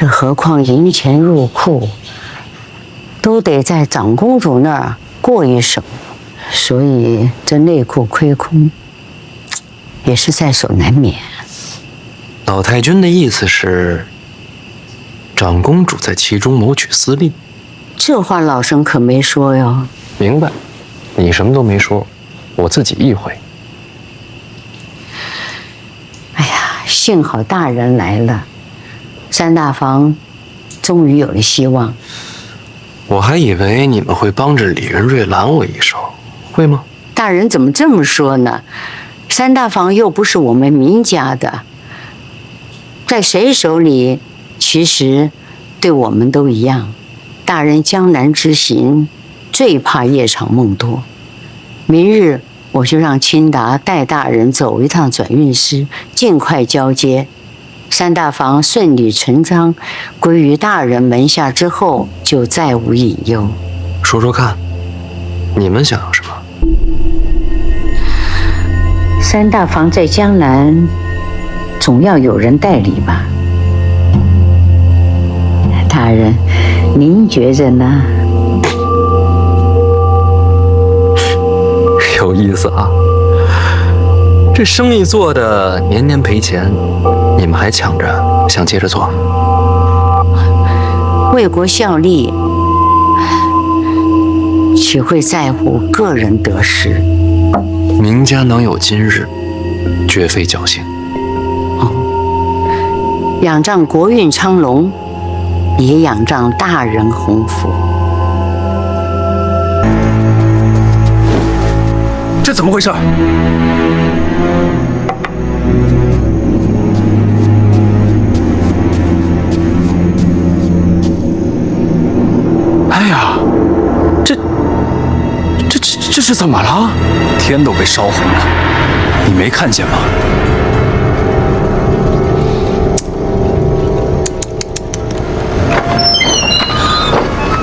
这何况银钱入库，都得在长公主那儿过一手，所以这内库亏空，也是在所难免。老太君的意思是，长公主在其中谋取私利？这话老身可没说哟。明白，你什么都没说，我自己意会。哎呀，幸好大人来了，三大房终于有了希望。我还以为你们会帮着李仁瑞拦我一手，会吗？大人怎么这么说呢？三大房又不是我们明家的，在谁手里，其实对我们都一样。大人江南之行，最怕夜长梦多。明日我就让清达带大人走一趟转运司，尽快交接。三大房顺理成章归于大人门下之后，就再无隐忧。说说看，你们想要什么？三大房在江南，总要有人代理吧？大人，您觉着呢？有意思啊！这生意做的年年赔钱，你们还抢着想接着做？为国效力，岂会在乎个人得失？明家能有今日，绝非侥幸。仰仗国运昌隆，也仰仗大人鸿福。这怎么回事？哎呀，这是怎么了？天都被烧红了，你没看见吗？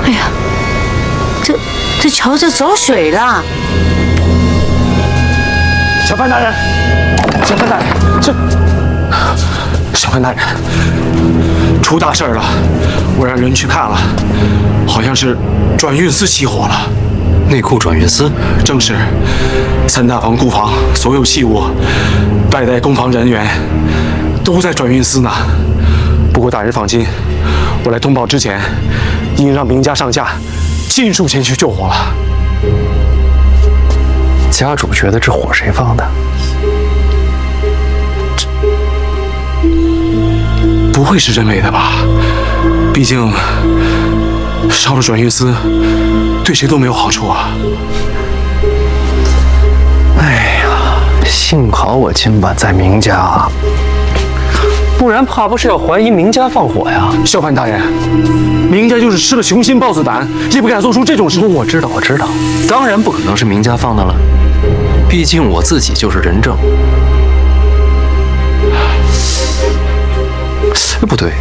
哎呀，这桥子走水了。小范大人，小范大人，小范大人，出大事了！我让人去看了，好像是转运司起火了。内库转运司？正是。三大房库房所有器物，代代供房人员都在转运司呢。不过大人放心，我来通报之前，已经让明家上下尽数前去救火了。家主觉得这火谁放的？不会是人为的吧？毕竟烧了转运司，对谁都没有好处啊！哎呀，幸好我今晚在明家啊，不然怕不是要怀疑明家放火呀！校判大人，明家就是吃了雄心豹子胆，也不敢做出这种事。我知道，当然不可能是明家放的了。毕竟我自己就是人证。不对，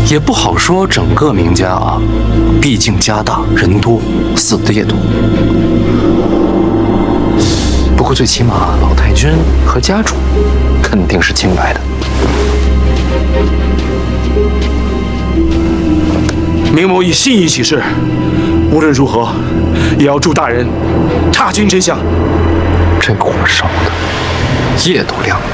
也不好说整个明家啊，毕竟家大人多，死的也多。不过最起码老太君和家主肯定是清白的。明某以信义起誓，无论如何也要助大人查清真相。这火烧的夜都亮了。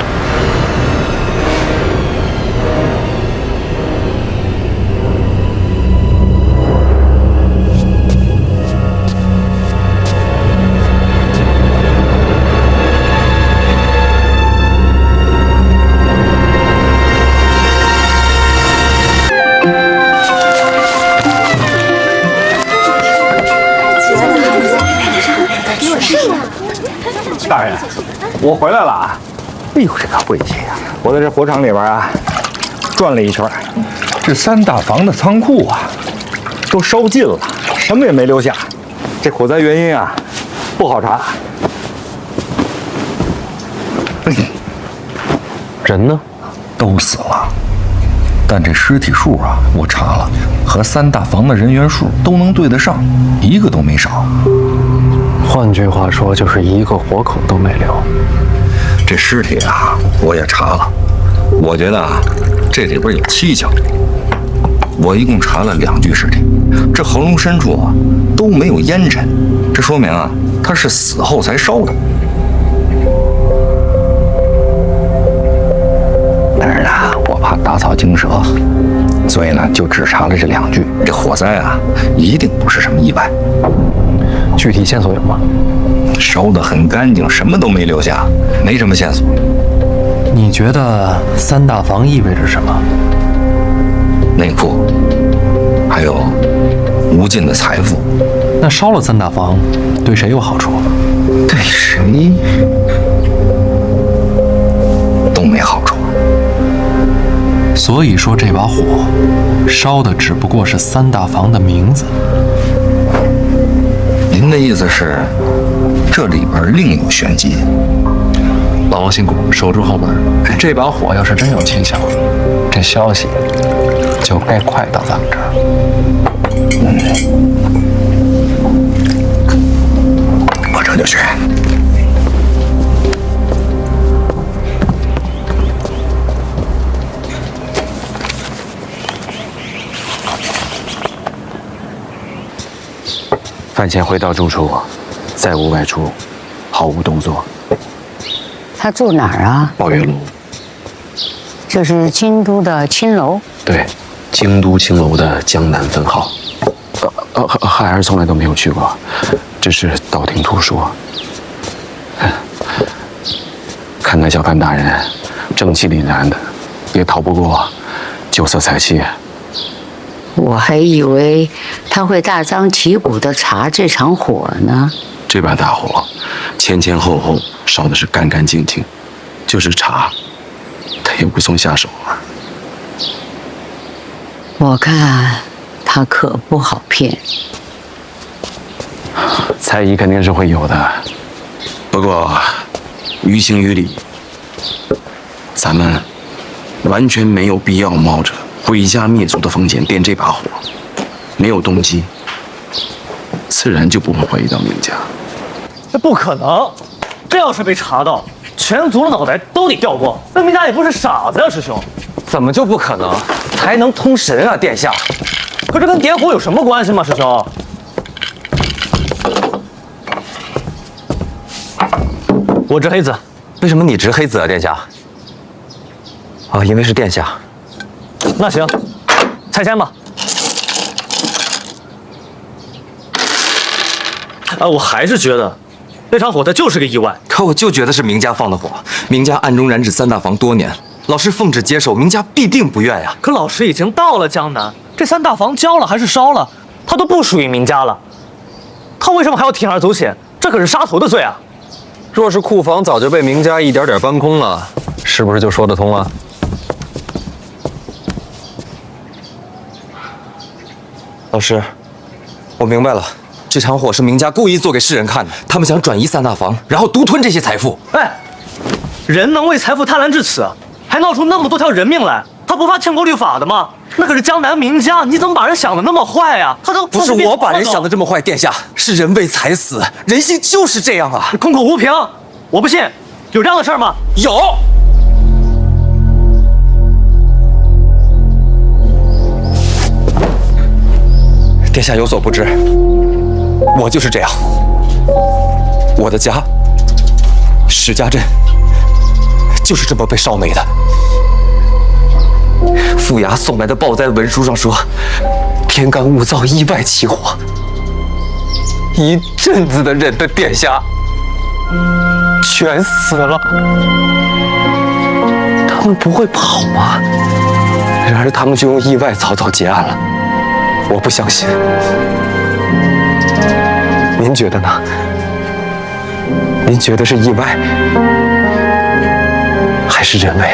大人，我回来了啊！哎呦，这个晦气呀！我在这火场里边啊转了一圈，这三大房的仓库啊都烧尽了，什么也没留下。这火灾原因啊不好查。人呢？都死了，但这尸体数啊，我查了，和三大房的人员数都能对得上，一个都没少。换句话说，就是一个活口都没留。这尸体啊，我也查了，我觉得啊，这里边有蹊跷。我一共查了2具尸体，这喉咙深处啊都没有烟尘，这说明啊他是死后才烧的。但是呢，我怕打草惊蛇，所以呢就只查了这2具。这火灾啊一定不是什么意外。具体线索有吗？烧得很干净，什么都没留下，没什么线索。你觉得3大房意味着什么？内裤，还有无尽的财富。那烧了3大房，对谁有好处？对谁都没好处。所以说这把火烧的只不过是3大房的名字。您的意思是，这里边另有玄机？老王辛苦，守住后门。这把火要是真有蹊跷，这消息就该快到咱们这儿。我这就去。饭前回到住处，再无外出，毫无动作。他住哪儿啊？抱月楼。这是京都的青楼。对，京都青楼的江南分号。孩儿从来都没有去过，只是道听途说。看那小范大人正气凛然的，也逃不过酒色财气。我还以为他会大张旗鼓地查这场火呢。这把大火前前后后烧的是干干净净，就是查他也无从下手啊。我看他可不好骗。猜疑肯定是会有的，不过于情于理，咱们完全没有必要冒着毁家灭族的风险点这把火，没有动机，自然就不会怀疑到明家。这不可能！这要是被查到，全族的脑袋都得掉光。那明家也不是傻子呀，师兄。怎么就不可能？才能通神啊，殿下！可这跟点火有什么关系吗，师兄？我执黑子。为什么你执黑子啊，殿下？啊，因为是殿下。那行，拆迁吧。我还是觉得那场火它就是个意外。可我就觉得是明家放的火，明家暗中染指3大房多年，老师奉旨接手，明家必定不愿呀。可老师已经到了江南，这3大房交了还是烧了，他都不属于明家了，他为什么还要铤而走险？这可是杀头的罪啊！若是库房早就被明家一点点搬空了，是不是就说得通了？老师，我明白了，这场火是明家故意做给世人看的，他们想转移3大房，然后独吞这些财富。哎，人能为财富贪婪至此，还闹出那么多条人命来，他不怕欠过律法的吗？那可是江南名家，你怎么把人想的那么坏呀？他都不是我把人想的这么坏，殿下，是人为财死，人性就是这样啊！空口无凭，我不信，有这样的事儿吗？有。殿下有所不知，我就是这样。我的家史家镇就是这么被烧没的。府衙送来的报灾文书上说，天干物燥，意外起火。一镇子的人的殿下全死了，他们不会跑吗？然而他们就用意外草草结案了。我不相信，您觉得呢？您觉得是意外，还是人为？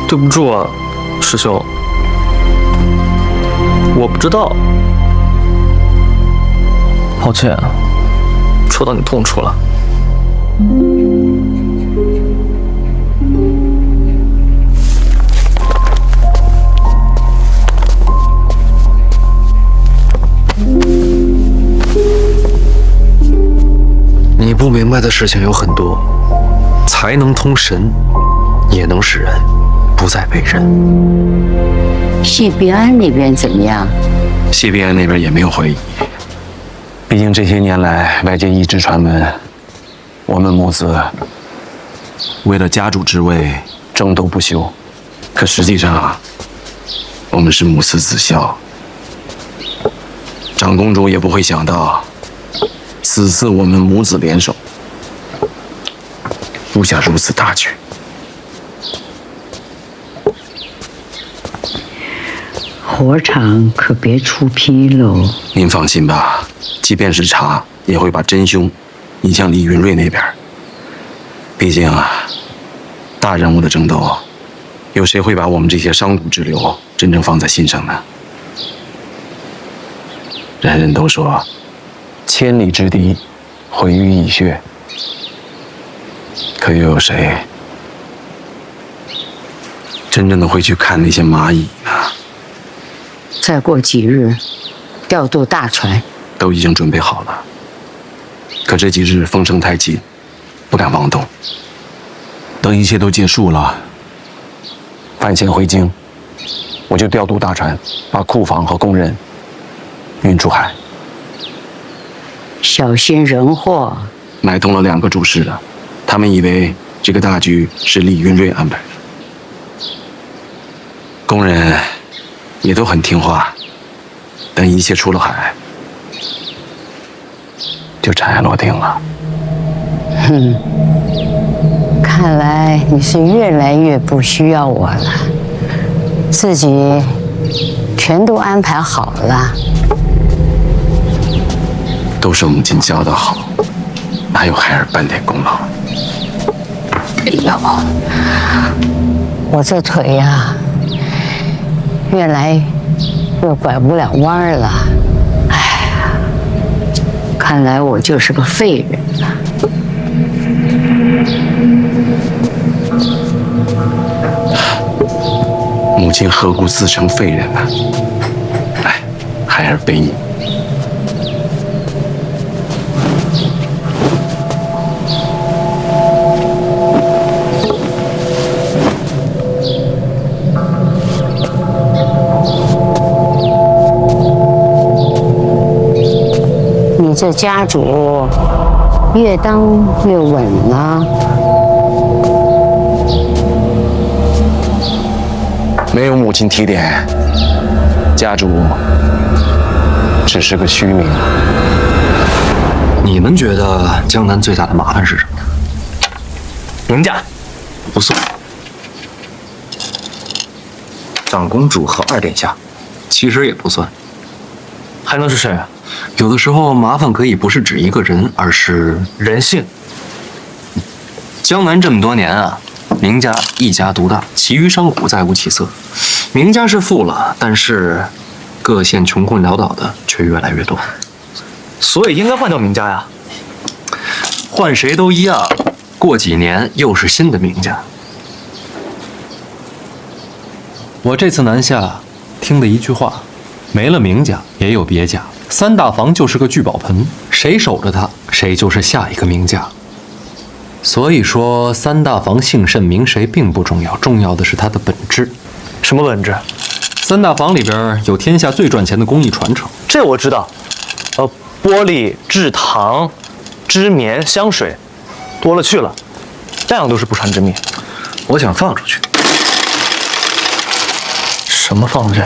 对不住啊，师兄，我不知道。抱歉，戳到你痛处了。不明白的事情有很多，才能通神，也能使人不再被人。谢必安那边怎么样？谢必安那边也没有怀疑，毕竟这些年来外界一直传闻，我们母子为了家主之位争斗不休。可实际上啊，我们是母慈子孝。长公主也不会想到，此次我们母子联手，布下如此大局。火场可别出纰漏。您放心吧，即便是查，也会把真凶引向李云瑞那边。毕竟啊，大人物的争斗，有谁会把我们这些商贾之流真正放在心上呢？人人都说，千里之堤，毁于蚁穴。可又有谁真正的会去看那些蚂蚁呢？再过几日，调度大船。都已经准备好了。可这几日风声太紧，不敢妄动。等一切都结束了，饭前回京，我就调度大船，把库房和工人运出海。小心人祸。买通了2个主事的，他们以为这个大局是李云瑞安排的。工人也都很听话，等一切出了海，就尘埃落定了。看来你是越来越不需要我了，自己全都安排好了。都是母亲教的好，哪有孩儿半点功劳？哎呦，我这腿呀，越来越拐不了弯儿了。哎呀，看来我就是个废人了。母亲何故自称废人呢？哎，孩儿背你。你这家主越当越稳了。没有母亲提点，家主只是个虚名。你们觉得江南最大的麻烦是什么呢？明家不算。长公主和2殿下，其实也不算。还能是谁啊？有的时候麻烦可以不是指一个人，而是人性。江南这么多年啊，明家一家独大，其余商贾再无起色。明家是富了，但是各县穷困潦倒的却越来越多。所以应该换掉明家呀。换谁都一样，过几年又是新的明家。我这次南下，听的一句话，没了明家也有别家。3大房就是个聚宝盆，谁守着它，谁就是下一个名家。所以说，3大房姓甚名谁并不重要，重要的是它的本质。什么本质？3大房里边有天下最赚钱的工艺传承，这我知道。玻璃、制糖、织棉、香水，多了去了，样样都是不传之秘。我想放出去。什么放出去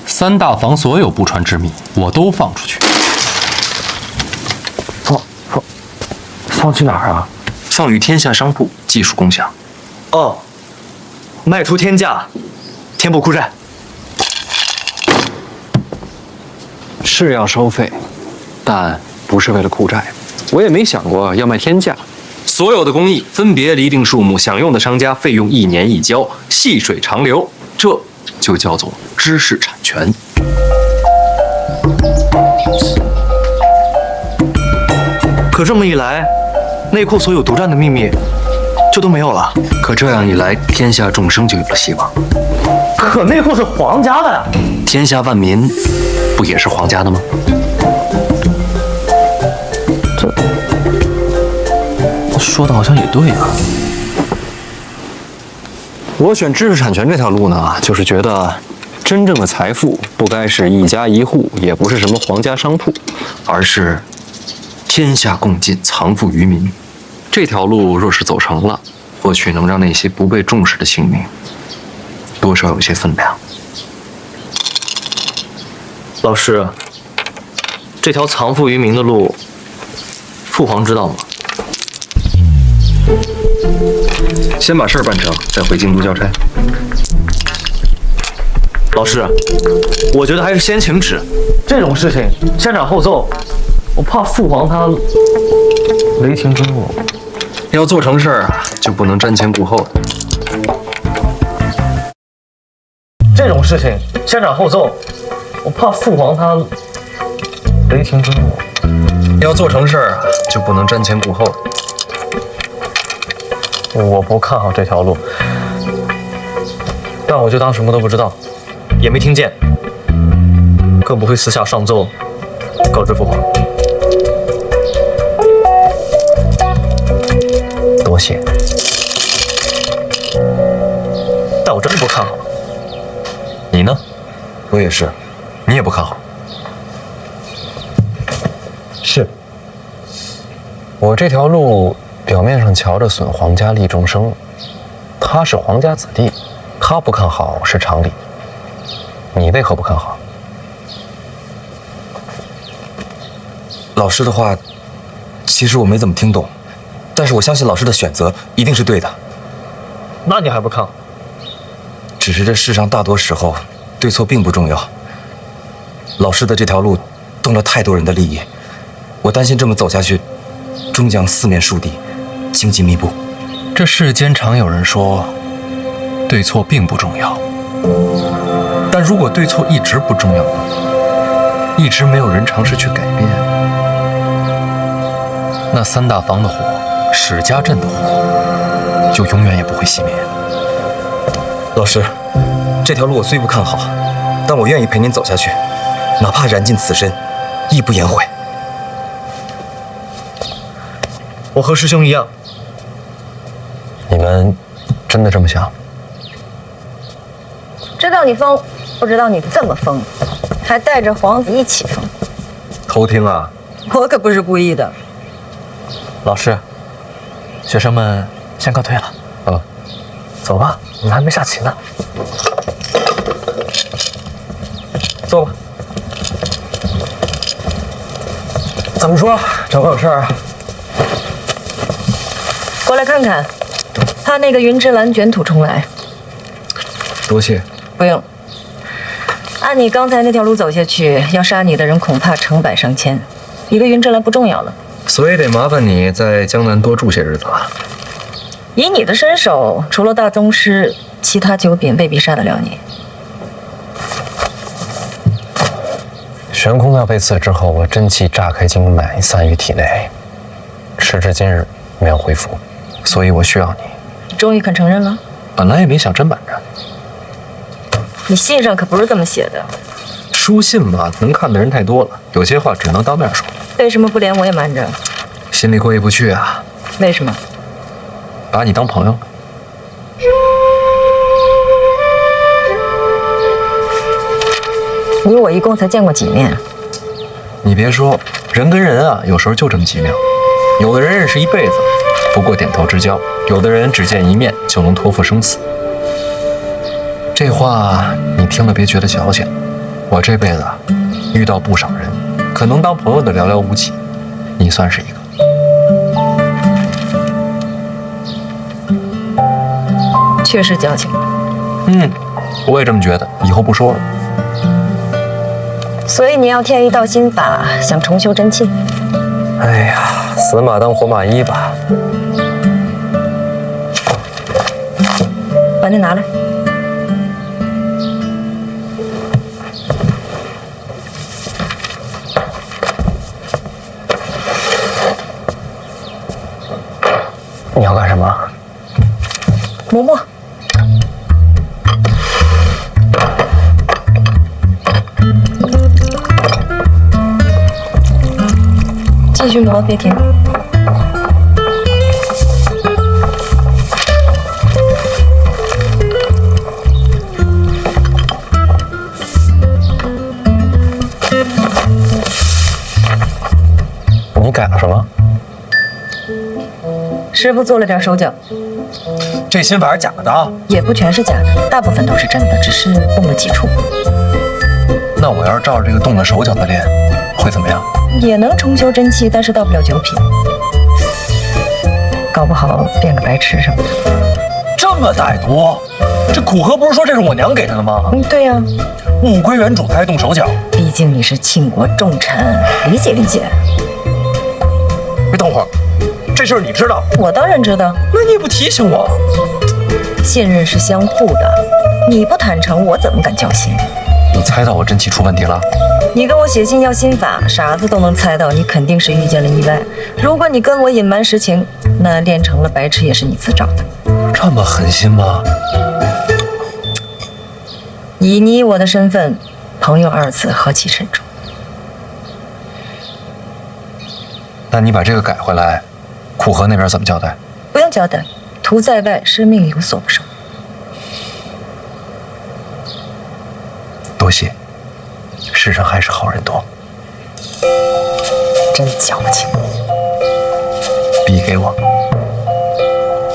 ？3大房所有不传之秘，我都放出去。放去哪儿啊？放与天下商铺，技术共享。哦，卖出天价，填补库债。是要收费，但不是为了库债。我也没想过要卖天价。所有的工艺分别厘定数目，享用的商家费用1年1交，细水长流，这就叫做知识产权。可这么一来，内库所有独占的秘密就都没有了。可这样一来，天下众生就有了希望。可内库是皇家的呀，天下万民不也是皇家的吗？说的好像也对啊。我选知识产权这条路呢，就是觉得真正的财富不该是一家一户，也不是什么皇家商铺，而是天下共进，藏富于民。这条路若是走成了，或许能让那些不被重视的性命多少有些分量。老师，这条藏富于民的路，父皇知道吗？先把事儿办成，再回京都交差。老师，我觉得还是先请旨。这种事情先斩后奏，我怕父皇他雷霆真怒。要做成事儿啊，就不能瞻前顾后的。这种事情先斩后奏，我怕父皇他雷霆真怒。要做成事儿啊，就不能瞻前顾后的。我不看好这条路，但我就当什么都不知道，也没听见，更不会私下上奏告知父皇。多谢，但我真不看好。你呢？我也是，你也不看好。是，我这条路表面上瞧着损皇家利众生，他是皇家子弟，他不看好是常理。你为何不看好？老师的话，其实我没怎么听懂，但是我相信老师的选择一定是对的。那你还不看好？只是这世上大多时候，对错并不重要。老师的这条路动了太多人的利益，我担心这么走下去，终将四面树敌，荆棘密布。这世间常有人说，对错并不重要。但如果对错一直不重要，一直没有人尝试去改变，那三大房的火，史家镇的火，就永远也不会熄灭。老师，这条路我虽不看好，但我愿意陪您走下去，哪怕燃尽此身，亦不言悔。我和师兄一样。你们真的这么想？知道你疯，不知道你这么疯，还带着皇子一起疯。偷听啊！我可不是故意的。老师，学生们先告退了。走吧，我们还没下棋呢。坐吧。怎么说？找我有事啊？过来看看，怕那个云之蓝卷土重来。多谢。不用。按你刚才那条路走下去，要杀你的人恐怕成百上千。一个云之蓝不重要了。所以得麻烦你在江南多住些日子了。以你的身手，除了大宗师，其他九品未必杀得了你。玄空庙被刺之后，我真气炸开经脉，散于体内，时至今日没有恢复，所以我需要你。终于肯承认了？本来也没想真瞒着。你信上可不是这么写的。书信嘛，能看的人太多了，有些话只能当面说。为什么不连我也瞒着？心里过意不去啊。为什么？把你当朋友。你我一共才见过几面？你别说，人跟人啊，有时候就这么奇妙。有的人认识一辈子，不过点头之交；有的人只见一面就能托付生死。这话你听了别觉得矫情，我这辈子遇到不少人，可能当朋友的寥寥无几，你算是一个。确实矫情。我也这么觉得，以后不说了。所以你要添一道心法，想重修真气。哎呀，死马当活马医吧。把那拿来。你要干什么？磨墨。继续磨，别停。改了什么？师傅做了点手脚，这心法是假的啊？也不全是假的，大部分都是真的，只是动了几处。那我要是照着这个动了手脚的练，会怎么样？也能重修真气，但是到不了9品，搞不好变个白痴什么的。这么歹毒！这苦荷不是说这是我娘给他的吗？对呀，物归原主，他还动手脚。毕竟你是庆国重臣，理解理解。别等会儿，这事儿你知道？我当然知道，那你也不提醒我。信任是相互的，你不坦诚，我怎么敢交心？你猜到我真气出问题了？你跟我写信要心法，傻子都能猜到，你肯定是遇见了意外。如果你跟我隐瞒实情，那练成了白痴也是你自找的。这么狠心吗？以你我的身份，朋友2字何其慎重。那你把这个改回来，苦荷那边怎么交代？不用交代，徒在外，师命有所不受。多谢，世上还是好人多。真矫情。笔给我，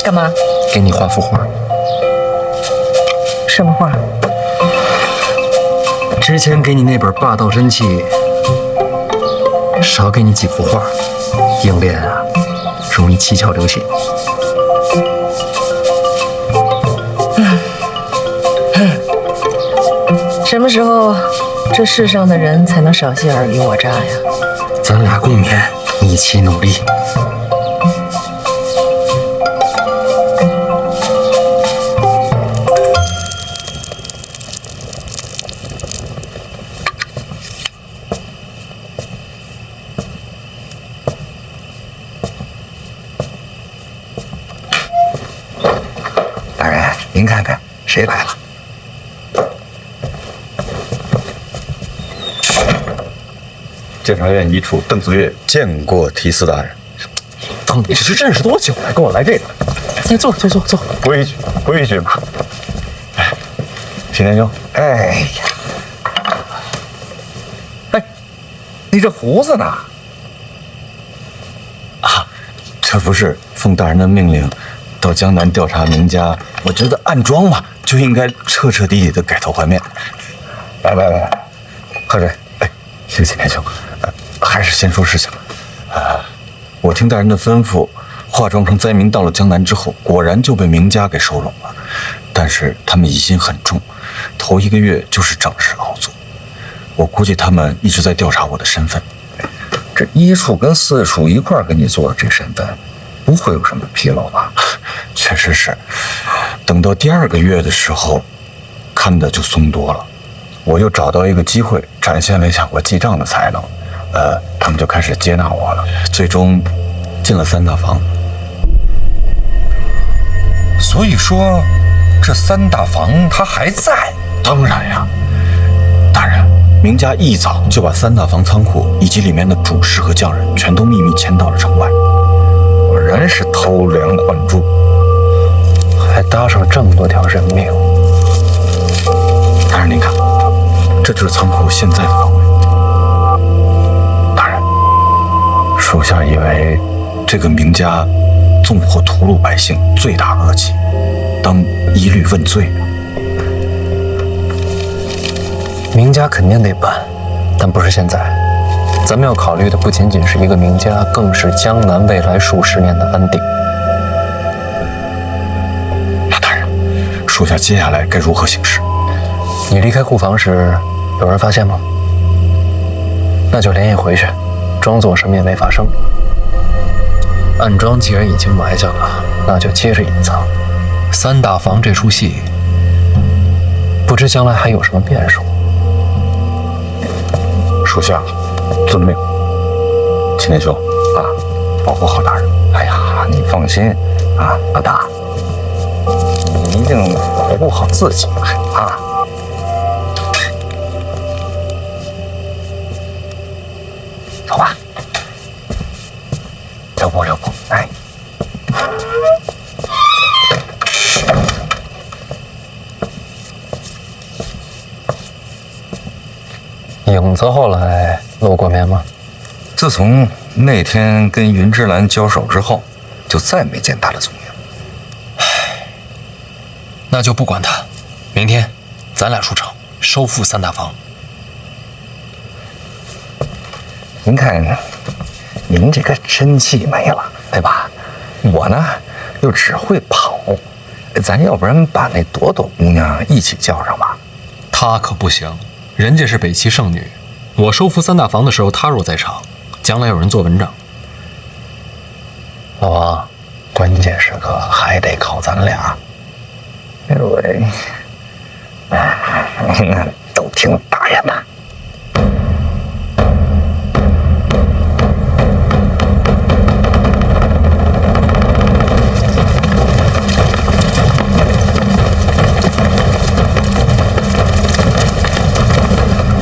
干嘛？给你画幅画。什么画？之前给你那本《霸道真气》，少给你几幅画，硬练啊，容易七窍流血。什么时候这世上的人才能少些尔虞我诈呀？咱俩共勉，一起努力。大人，您看看谁来了？监察院一处邓子越见过提司大人。等你是认识多久了？跟我来这个？你坐坐。规矩嘛。哎，徐天兄，哎呀，哎，你这胡子呢？啊，这不是奉大人的命令，到江南调查名家，我觉得暗桩嘛，就应该彻彻底底的改头换面。来，喝水。哎，谢谢天兄。还是先说事情。我听大人的吩咐，化妆成灾民到了江南之后，果然就被名家给收拢了。但是他们疑心很重，头1个月就是整日熬作。我估计他们一直在调查我的身份。这1处跟4处一块儿给你做了这身份，不会有什么纰漏吧？确实是。等到第2个月的时候，看的就松多了。我又找到一个机会，展现了一下我记账的才能。他们就开始接纳我了，最终进了3大房。所以说，这3大房他还在？当然呀，大人，名家一早就把3大房仓库以及里面的主事和匠人全都秘密迁到了城外。果然是偷梁换柱，还搭上这么多条人命。大人，您看，这就是仓库现在的方位。属下以为这个名家纵火屠戮百姓，罪大恶极，当一律问罪。名家肯定得办，但不是现在。咱们要考虑的不仅仅是一个名家，更是江南未来数10年的安定。大人，属下接下来该如何行事？你离开库房时，有人发现吗？那就连夜回去，装作什么也没发生。暗桩既然已经埋下了，那就接着隐藏。3大房这出戏，不知将来还有什么变数。属下遵命。秦天兄啊，保护好大人。哎呀，你放心啊，老大，你一定保护好自己啊。走吧，留步，哎。影子后来露过面吗？自从那天跟云之兰交手之后，就再没见他的踪影。那就不管他，明天咱俩出城收复三大房。您看，您这个真气没了，对吧？我呢，又只会跑，咱要不然把那朵朵姑娘一起叫上吧？她可不行，人家是北齐圣女，我收复三大房的时候，她若在场，将来有人做文章。老王，关键时刻还得靠咱俩。都听大爷的。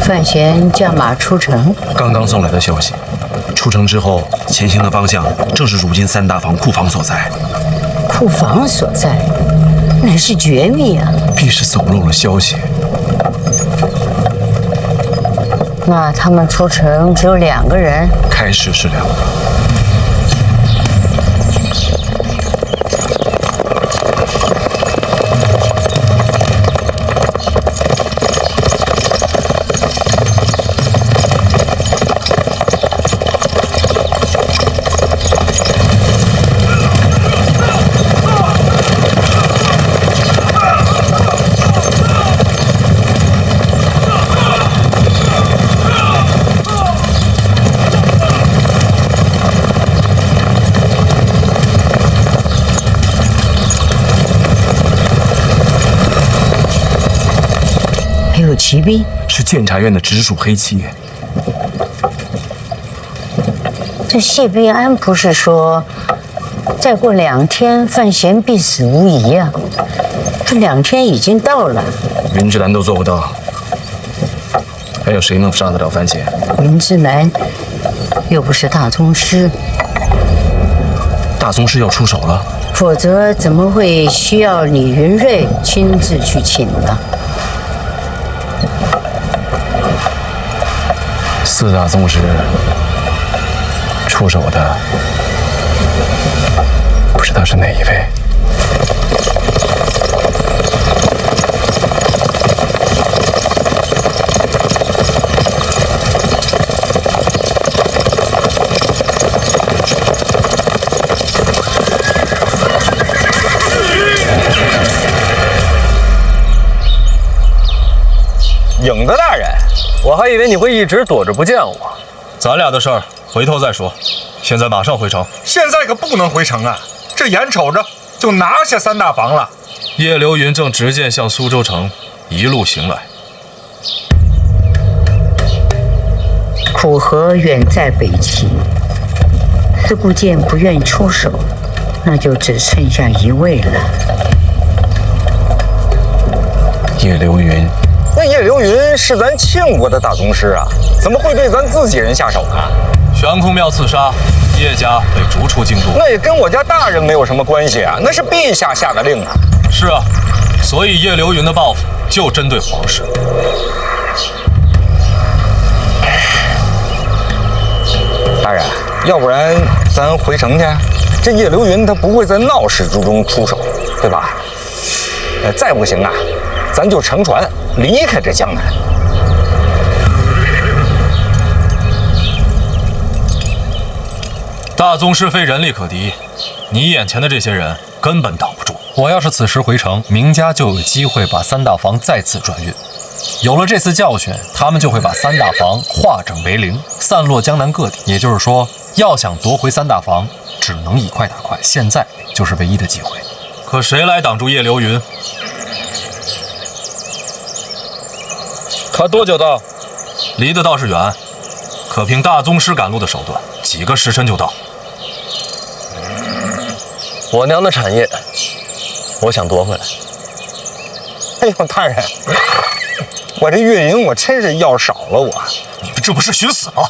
范闲驾马出城，刚刚送来的消息，出城之后前行的方向正是如今三大房库房所在。库房所在，乃是绝密啊！必是走漏了消息。那他们出城只有2个人？开始是2个。还有骑兵，是监察院的直属黑骑。这谢必安不是说，再过2天范闲必死无疑啊？这2天已经到了，云之兰都做不到，还有谁能杀得了范闲？云之兰又不是大宗师，大宗师要出手了，否则怎么会需要李云瑞亲自去请呢4大宗师出手的，不知道是哪一位。影子大人，我还以为你会一直躲着不见我。咱俩的事儿回头再说，现在马上回城。现在可不能回城啊！这眼瞅着就拿下三大房了。叶流云正执剑向苏州城一路行来。苦河远在北齐，司顾剑不愿出手，那就只剩下1位了。叶流云，那叶流云是咱庆国的大宗师啊，怎么会对咱自己人下手呢？悬空庙刺杀，叶家被逐出京都。那也跟我家大人没有什么关系啊，那是陛下下的令啊。是啊，所以叶流云的报复就针对皇室。大人，要不然咱回城去？这叶流云他不会在闹市之中出手，对吧？再不行啊，咱就乘船离开这江南。大宗师非人力可敌，你眼前的这些人根本挡不住。我要是此时回城，明家就有机会把三大房再次转运。有了这次教训，他们就会把三大房化整为零，散落江南各地。也就是说，要想夺回三大房，只能以快打快。现在就是唯一的机会。可谁来挡住叶流云？他多久到？离得倒是远，可凭大宗师赶路的手段，几个时辰就到。我娘的产业，我想夺回来。哎呦，大人，我这月银我真是要少了我。你们这不是寻死吗？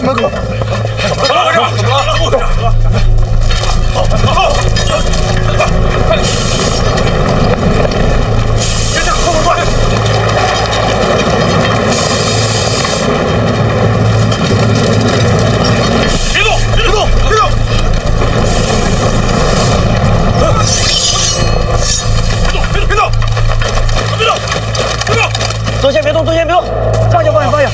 在门口。怎么回事？怎么了？走！快！别动！快！别动！别动！别动！别动！别动！别动！都先别动，都先别动，放下，放下，放下。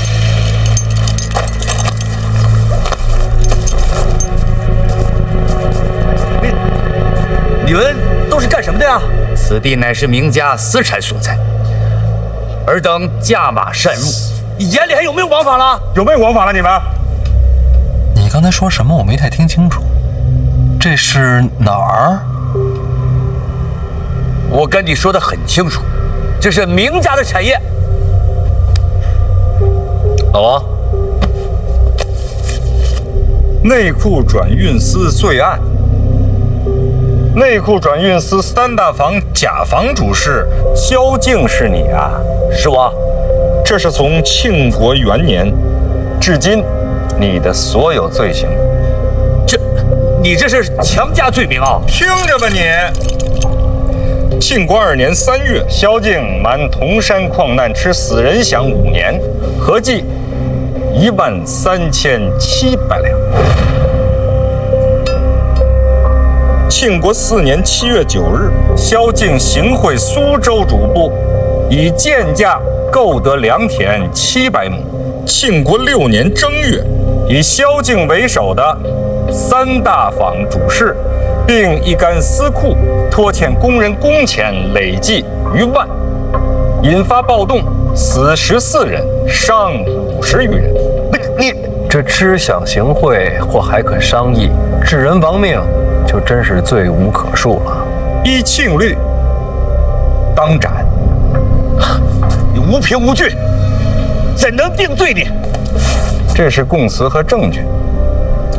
你们都是干什么的呀？此地乃是名家私产所在，尔等驾马擅入，眼里还有没有王法了？有没有王法了？你们？你刚才说什么？我没太听清楚。这是哪儿？我跟你说的很清楚，这是名家的产业。老王，内库转运司罪案。内库转运司三大房假房主事萧敬是你啊？是我。这是从庆国元年至今你的所有罪行。你这是强加罪名啊！听着吧你。庆国2年3月，萧敬瞒铜山矿难吃死人饷5年，合计13700两。庆国4年7月9日，萧敬行贿苏州主簿，以贱价购得良田700亩。庆国6年正月，以萧敬为首的三大坊主事，并一干私库拖欠工人工钱累计逾万，引发暴动，死14人，伤50余人。你这知想行贿或还可商议，致人亡命，就真是罪无可恕了。依庆律，当斩。你无凭无据，怎能定罪你？这是供词和证据，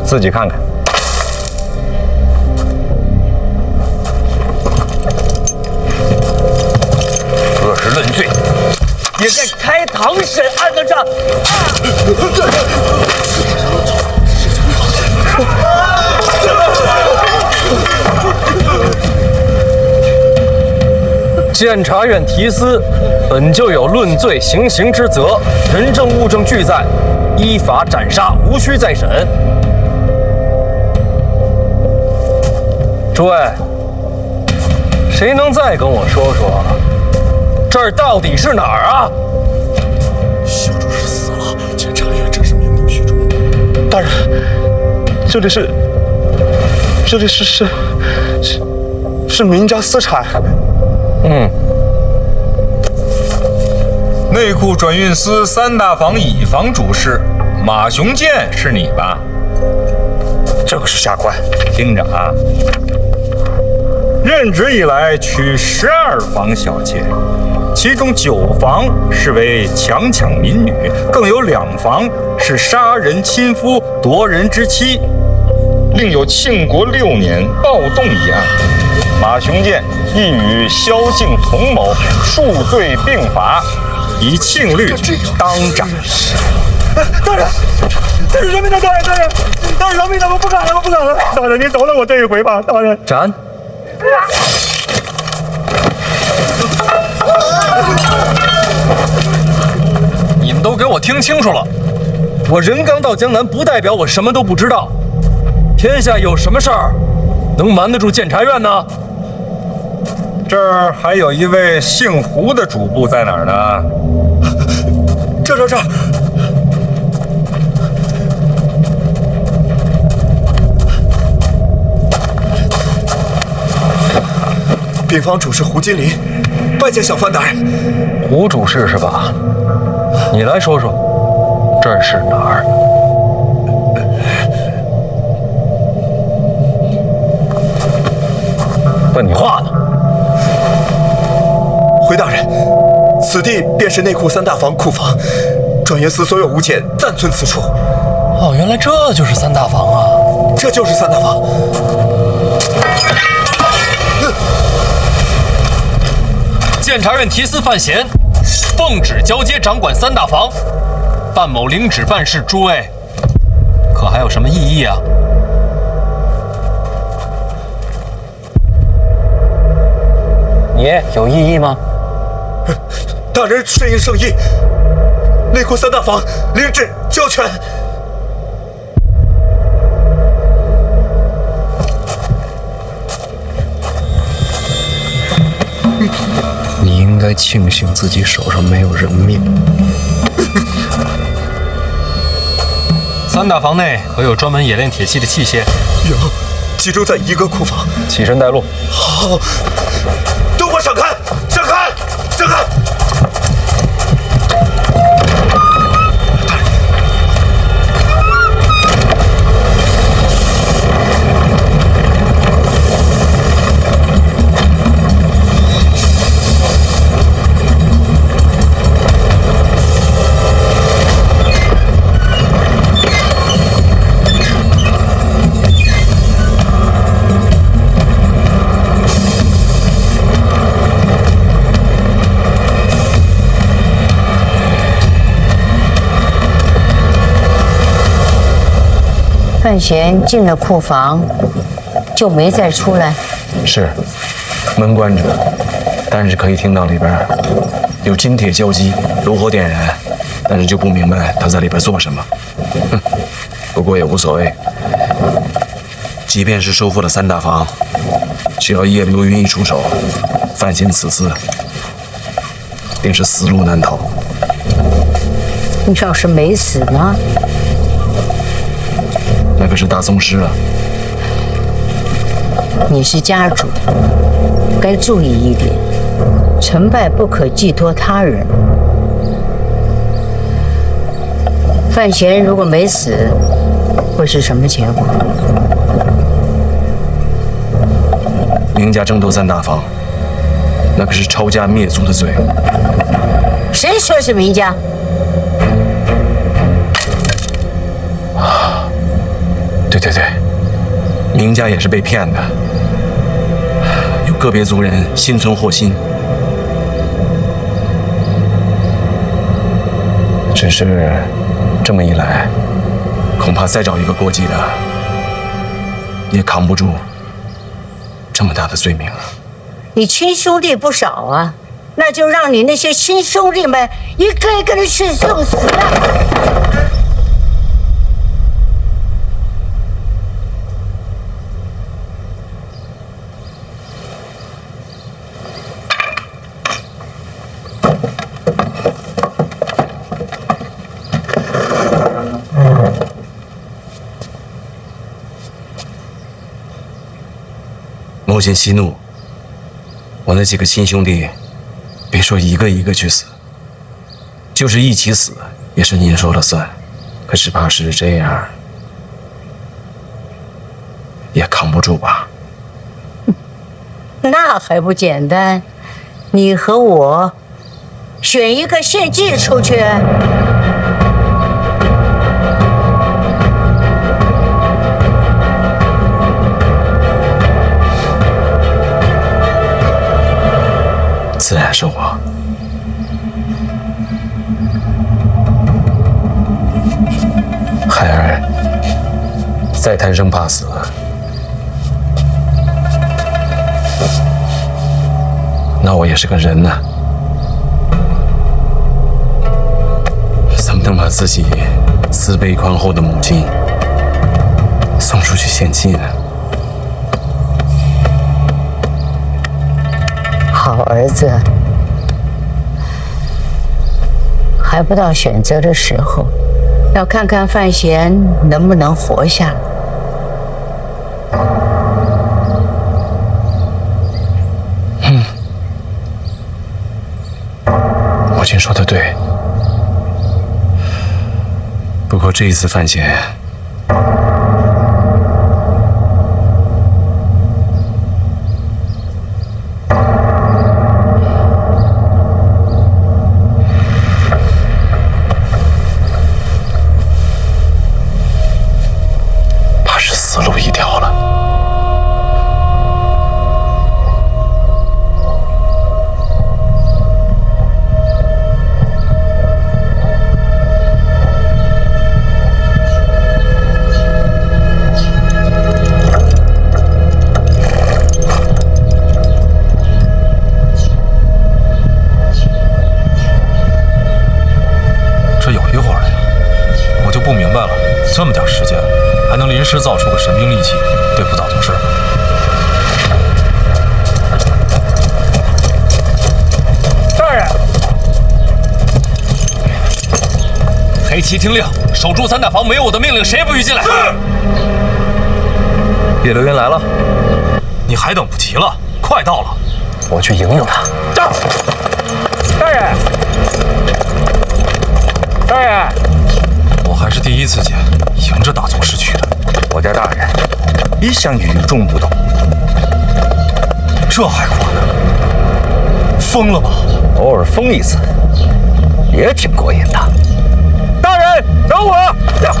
自己看看。这是论罪，也该开堂审案的这。监察院提司本就有论罪行刑之责，人证物证俱在，依法斩杀，无需再审。诸位，谁能再跟我说说，这儿到底是哪儿啊？小主事死了，监察院正是命不虚中。大人，这里是名家私产。内库转运司三大房乙房主事马雄建是你吧？正是下官。听着啊，任职以来娶12房小妾，其中9房是为强抢民女，更有2房是杀人亲夫夺人之妻，另有庆国6年暴动一案，马雄建亦与萧敬同谋，数罪并罚，以庆律当斩。大人，这是饶命的，大人，饶命的，我不敢了，大人，您饶了我这一回吧，大人。斩！你们都给我听清楚了，我人刚到江南，不代表我什么都不知道。天下有什么事儿能瞒得住监察院呢？这儿还有一位姓胡的主簿在哪儿呢？这。丙房主事胡金林，拜见小番大人。胡主事是吧？你来说说，这儿是哪儿？问你话呢。回大人，此地便是内库三大房库房，转运司所有物件暂存此处。哦，原来这就是三大房啊！这就是三大房。监察院提司范闲，奉旨交接掌管三大房，范某领旨办事。诸位，可还有什么异议啊？你有异议吗？大人顺应圣意，内国三大房领旨交权。你应该庆幸自己手上没有人命。三大房内可有专门冶炼铁器的器械？有，集中在一个库房。起身带路。好，都给我闪开！闪开！闪开！范闲进了库房，就没再出来。是，门关着，但是可以听到里边有金铁交击，炉火点燃，但是就不明白他在里边做什么。哼，不过也无所谓。即便是收复了三大房，只要叶流云一出手，范闲此次定是死路难逃。你要是没死呢？那可是大宗师啊！你是家主，该注意一点，成败不可寄托他人。范闲如果没死，会是什么结果？明家争夺三大房，那可是抄家灭族的罪。谁说是明家？对，明家也是被骗的，有个别族人心存祸心，只是这么一来，恐怕再找一个过继的，也扛不住这么大的罪名了。你亲兄弟不少啊，那就让你那些亲兄弟们一个一个的去送死啊！莫嫌息怒，我那几个亲兄弟，别说一个一个去死，就是一起死，也是您说了算。可是怕是这样，也扛不住吧？那还不简单？你和我选一个献祭出去。自然是我。孩儿再贪生怕死，那我也是个人呢，怎么能把自己慈悲宽厚的母亲送出去献祭呢？好儿子，还不到选择的时候，要看看范闲能不能活下来。母亲说的对，不过这一次范闲死路一条了。还能临时造出个神兵利器对付大宗师。大人，黑旗听令，守住三大房，没有我的命令，谁也不许进来。叶流云来了，你还等不及了，快到了，我去迎迎他。到！大人，大人，我还是第一次见迎着大宗师去的。我家大人一向与众不同，这还管呢？疯了吧？偶尔疯一次也挺过瘾的。大人，等我！都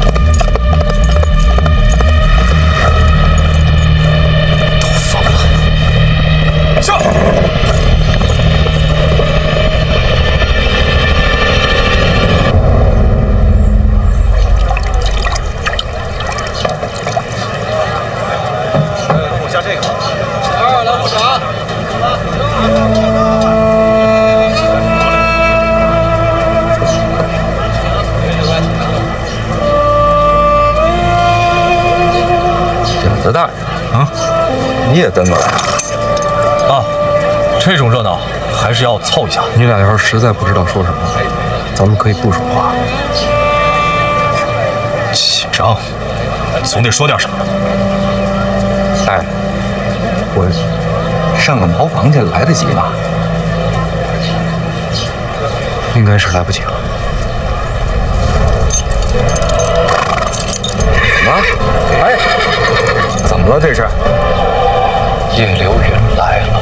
疯了！上！我加这个。二来不傻。影子大人，你也跟过来啊？这种热闹还是要凑一下。你俩要是实在不知道说什么，咱们可以不说话。紧张，总得说点什么。大人，我上个茅房去来得及吗？应该是来不及了。怎么？哎，怎么了这是？叶流云来了。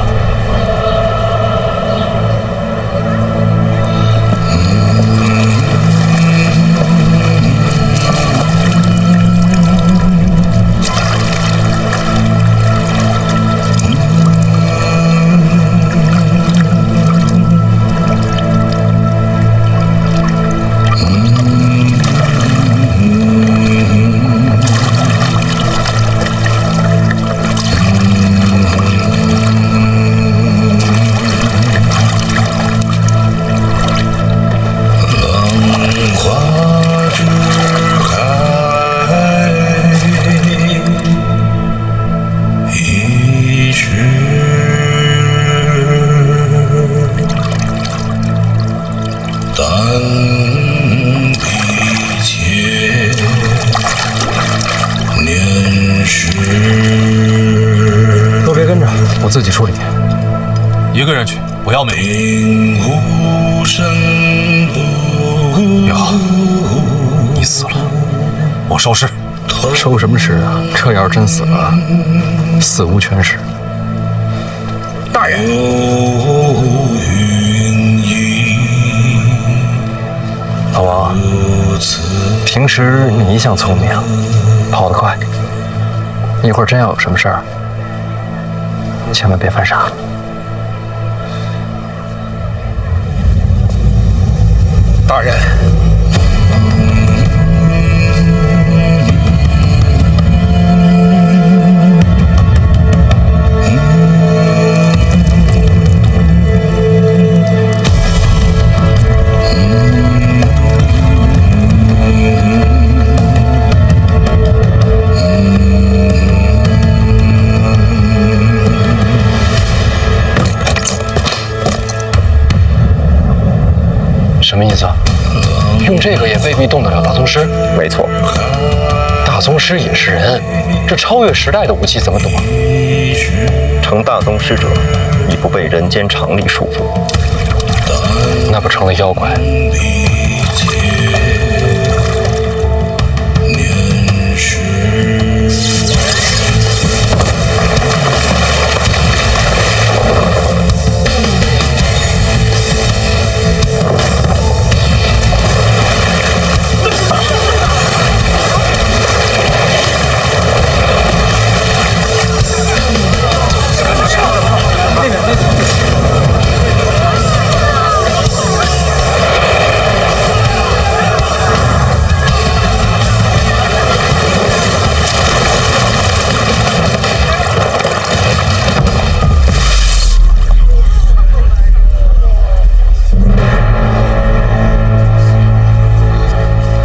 都别跟着，我自己处理。一个人去，不要美女。也好，你死了，我收尸。收什么尸啊？这要是真死了，死无全尸。大人，老王，平时你一向聪明，跑得快，一会儿真要有什么事儿，千万别犯傻。大人。什么意思啊？用这个也未必动得了大宗师。没错，大宗师也是人，这超越时代的武器怎么躲？成大宗师者，已不被人间常理束缚，那不成了妖怪？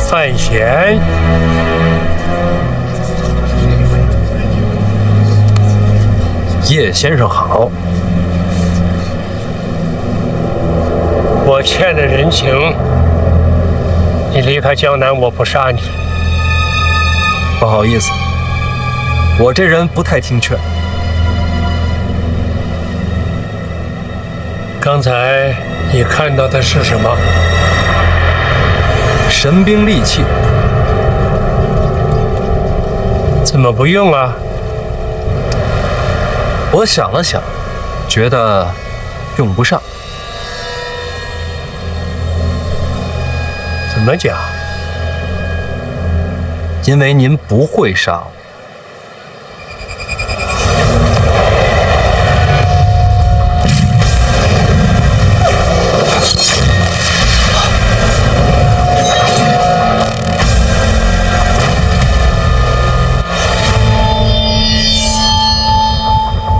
范闲，叶先生好。我欠了人情，你离开江南，我不杀你。不好意思，我这人不太听劝。刚才你看到的是什么？神兵利器。怎么不用啊？我想了想，觉得用不上。怎么讲？因为您不会杀我。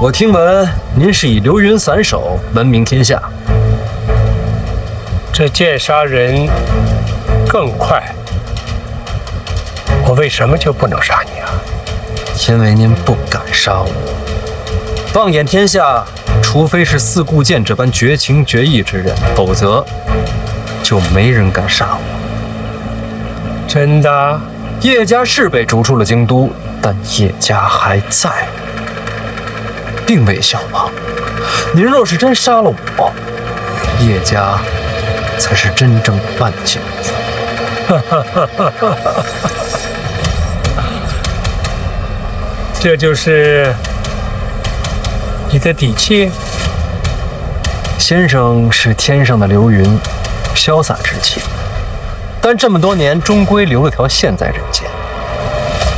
我听闻您是以流云散手闻名天下，这剑杀人更快，我为什么就不能杀你啊？因为您不敢杀我。放眼天下，除非是四顾剑这般绝情绝义之人，否则就没人敢杀我。真的？叶家是被逐出了京都，但叶家还在，并未消亡。您若是真杀了我，叶家才是真正的万劫不复。这就是你的底气？先生是天上的流云，潇洒之气，但这么多年终归留了条线在人间。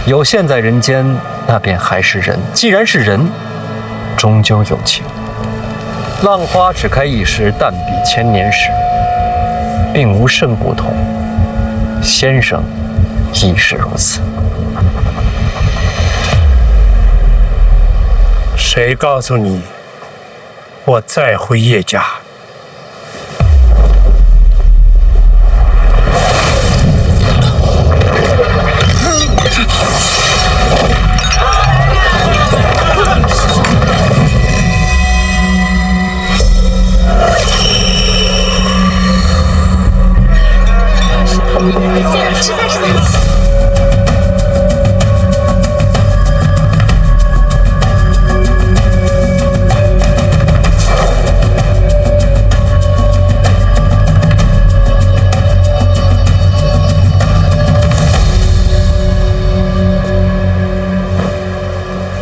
有线在人间，那便还是人。既然是人，终究有情。浪花只开一时，但比千年时，并无甚不同。先生亦是如此。谁告诉你我在乎叶家？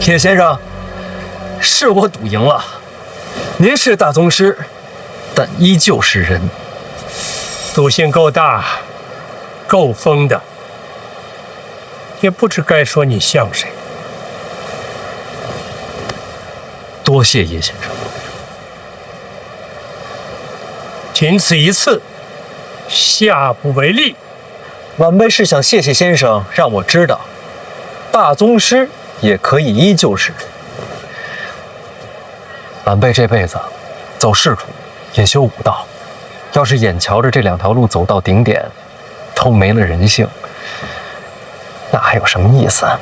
叶先生，是我赌赢了。您是大宗师，但依旧是人。赌性够大，够疯的，也不知该说你像谁。多谢叶先生，仅此一次，下不为例。晚辈是想谢谢先生，让我知道，大宗师也可以依旧是人。晚辈这辈子走仕途，也修武道，要是眼瞧着这两条路走到顶点，都没了人性，那还有什么意思啊？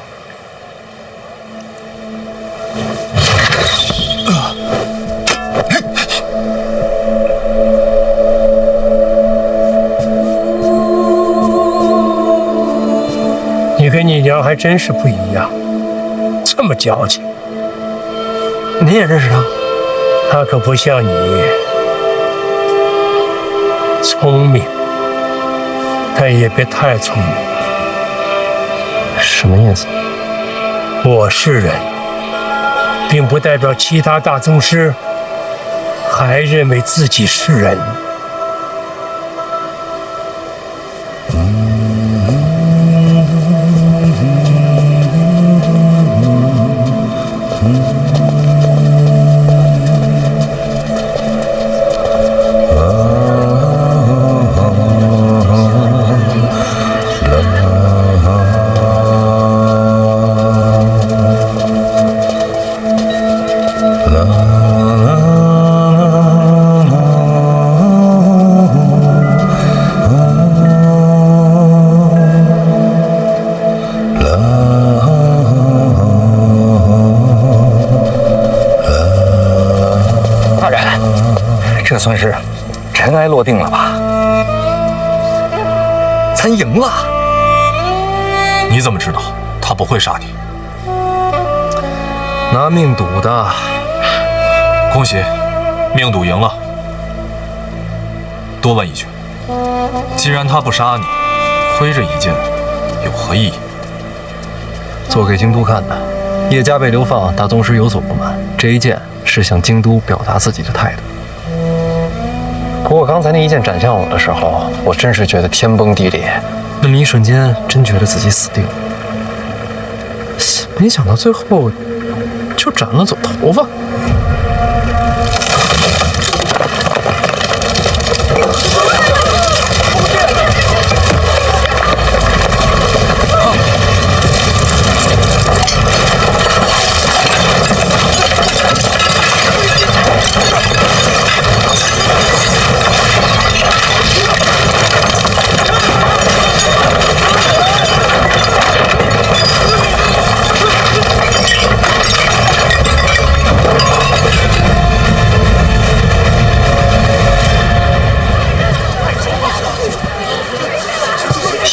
你跟你娘还真是不一样，这么矫情。您也认识她？她可不像你聪明，但也别太聪明。什么意思？我是人，并不代表其他大宗师还认为自己是人。这算是尘埃落定了吧？咱赢了。你怎么知道他不会杀你？拿命赌的。恭喜，命赌赢了。多问一句，既然他不杀你，挥这一剑有何意义？做给京都看的。叶家被流放，大宗师有所不满，这一剑是向京都表达自己的态度。不过刚才那一剑斩向我的时候，我真是觉得天崩地裂，那么一瞬间，真觉得自己死定了。没想到最后就斩了走头发。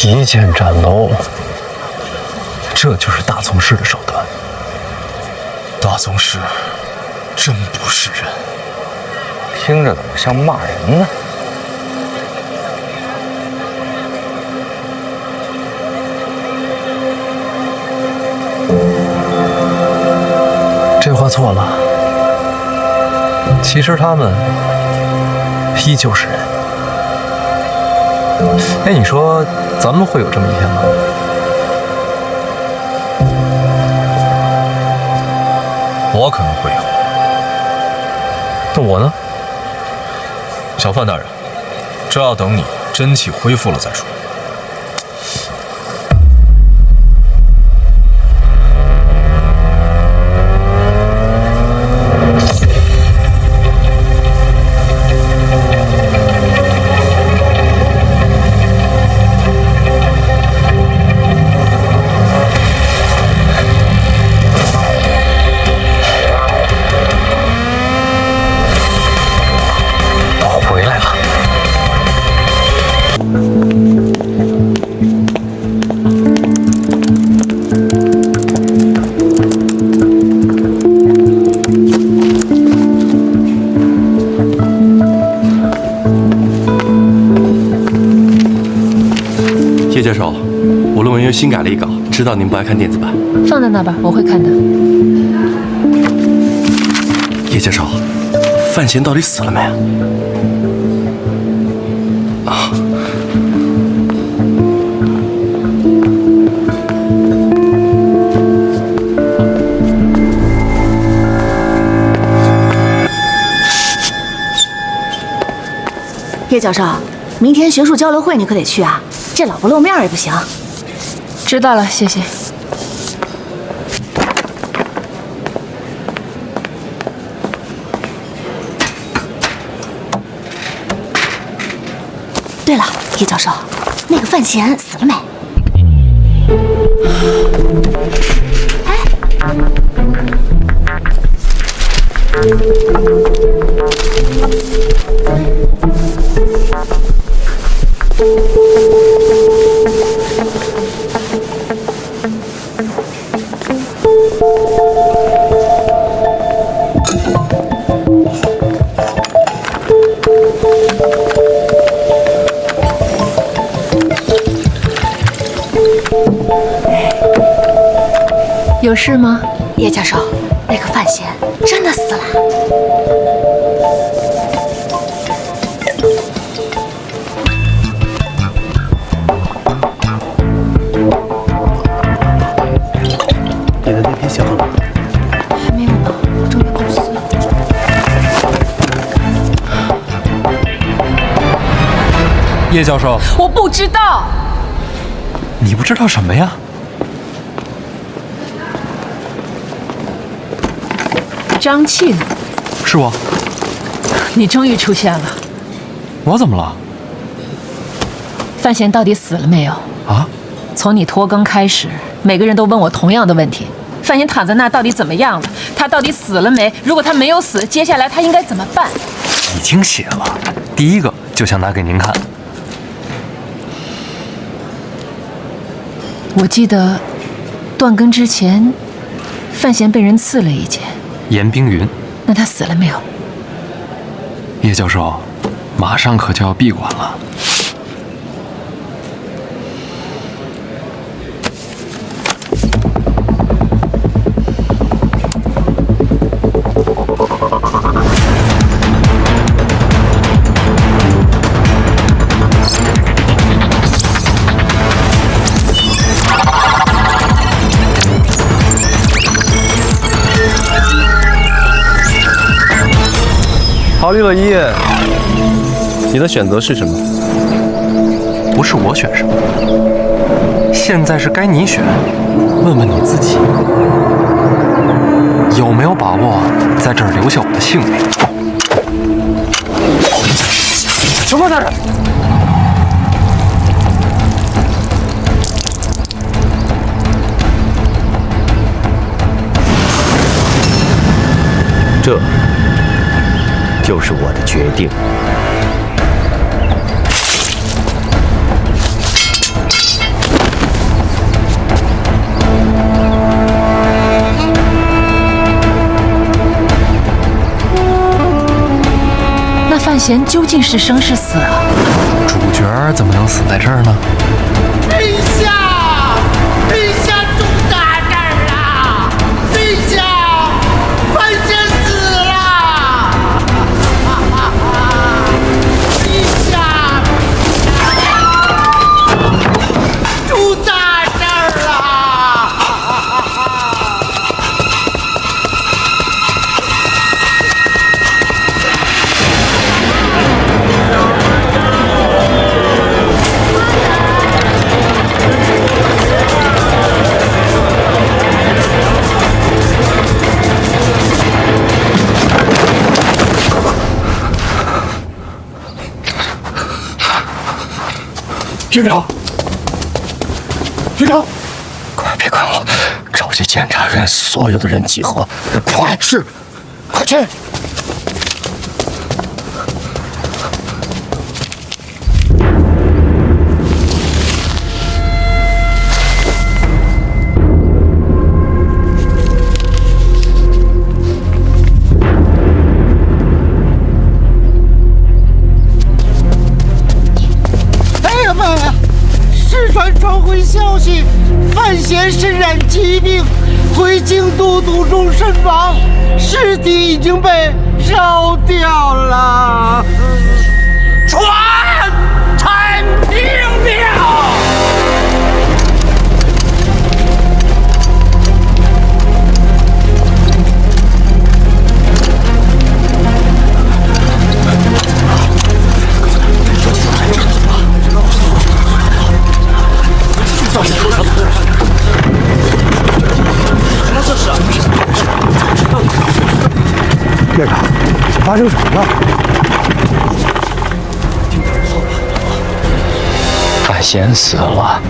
一剑斩楼，这就是大宗师的手段。大宗师真不是人，听着怎么像骂人呢？这话错了，其实他们依旧是人。哎，你说咱们会有这么一天吗？我可能会有。那我呢？小范大人，这要等你真气恢复了再说。叶教授，我论文又新改了一稿，知道您不爱看电子版，放在那吧，我会看的。叶教授，范闲到底死了没？啊！叶教授，明天学术交流会你可得去啊，这老不露面也不行。知道了，谢谢。对了，叶教授，那个范闲死了没？有事吗，叶教授？那个范闲真的死了。你的那篇写好了吗？还没有呢，我正在构思。叶教授，我不知道。你不知道什么呀？张庆，是我。你终于出现了。我怎么了？范闲到底死了没有？啊？从你脱更开始，每个人都问我同样的问题：范闲躺在那到底怎么样了？他到底死了没？如果他没有死，接下来他应该怎么办？已经写了，第一个就想拿给您看。我记得断根之前，范闲被人刺了一剑。严冰云，那他死了没有？叶教授，马上可就要闭馆了。考虑了一夜，你的选择是什么？不是我选什么，现在是该你选。问问你自己，有没有把握在这儿留下我的性命？什么大人？这就是我的决定。那范闲究竟是生是死啊？主角怎么能死在这儿呢？陛下，陛下重大事儿啊！陛下，范闲死了！陛下，出大事儿了！局长，局长，快别管我，召集检察院所有的人集合，快！是，快去！传回消息，范闲身染疾病，回京都途中身亡，尸体已经被烧掉了。传陈平了。院长，发生什么了？范闲死了，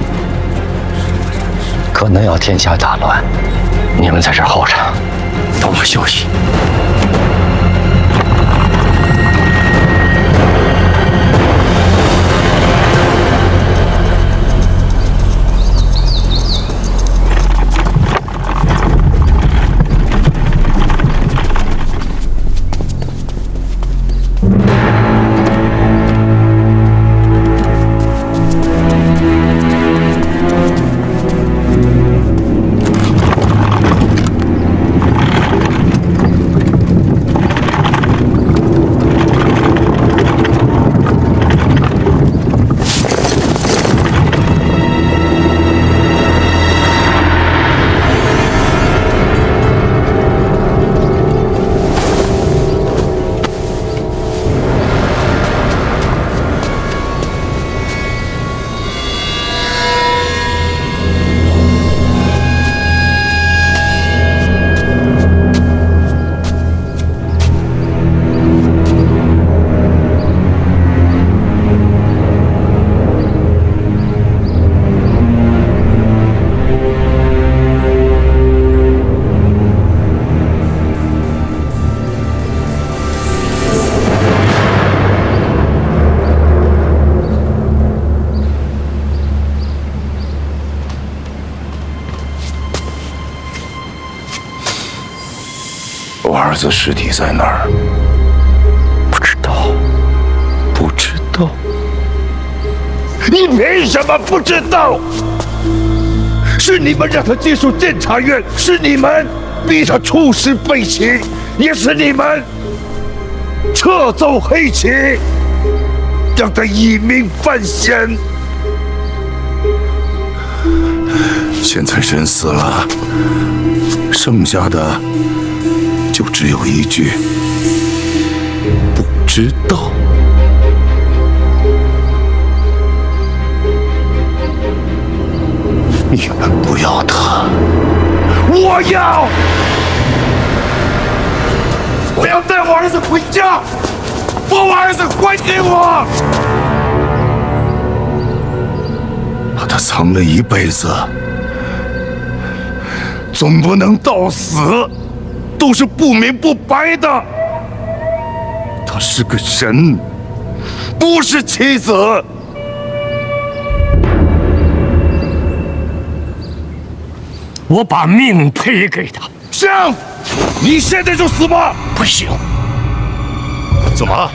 可能要天下大乱。你们在这儿候着，等我休息。我儿子尸体在哪儿？不知道。不知道？你凭什么不知道？是你们让他接受监察院，是你们逼他出师背弃，也是你们撤走黑旗，让他以命犯险。现在人死了，剩下的就只有一句：不知道。你们不要他，我要！我要带我儿子回家，把我儿子还给我！把他藏了一辈子，总不能到死都是不明不白的。他是个人，不是棋子。我把命赔给他。行，你现在就死吧！不行。怎么？